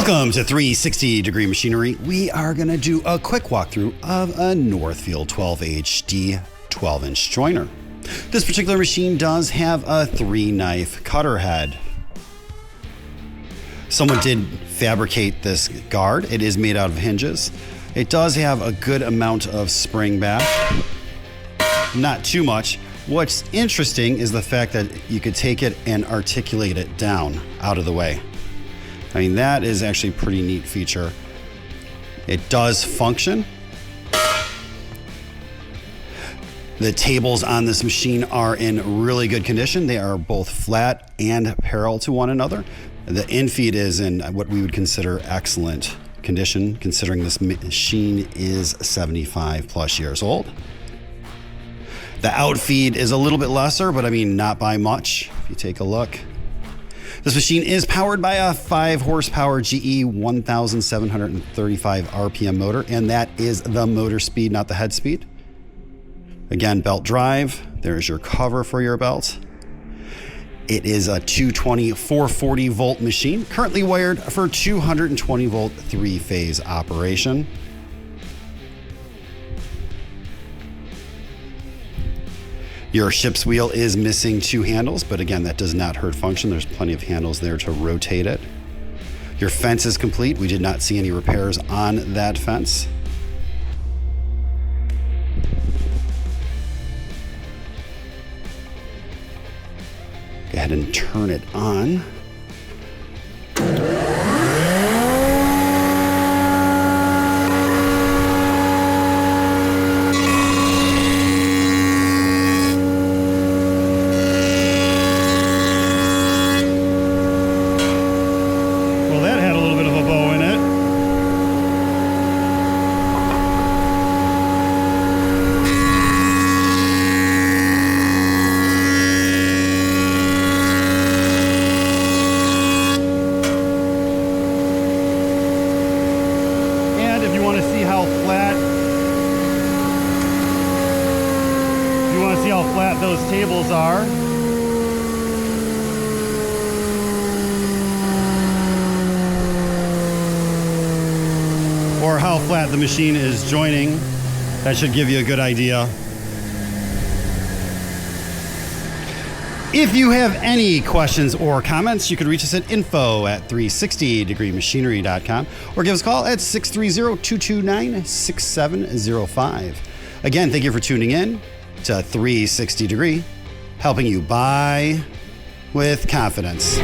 Welcome to 360 Degree Machinery. We are going to do a quick walkthrough of a Northfield 12HD 12-inch joiner. This particular machine does have a 3-knife cutter head. Someone did fabricate this guard. It is made out of hinges. It does have a good amount of spring back. Not too much. What's interesting is the fact that you could take it and articulate it down out of the way. I mean, that is actually a pretty neat feature. It does function. The tables on this machine are in really good condition. They are both flat and parallel to one another. The infeed is in what we would consider excellent condition, considering this machine is 75 plus years old. The outfeed is a little bit lesser, but I mean, not by much. If you take a look. This machine is powered by a 5 horsepower GE 1735 RPM motor, and that is the motor speed, not the head speed. Again, belt drive. There's your cover for your belt. It is a 220 440 volt machine, currently wired for 220 volt 3-phase operation. Your ship's wheel is missing 2 handles, but again, that does not hurt function. There's plenty of handles there to rotate it. Your fence is complete. We did not see any repairs on that fence. Go ahead and turn it on. Well, that had a little bit of a bow in it. And if you want to see how flat those tables are, or how flat the machine is joining, that should give you a good idea. If you have any questions or comments, you can reach us at info@360degreemachinery.com or give us a call at 630-229-6705. Again, thank you for tuning in to 360 Degree, helping you buy with confidence.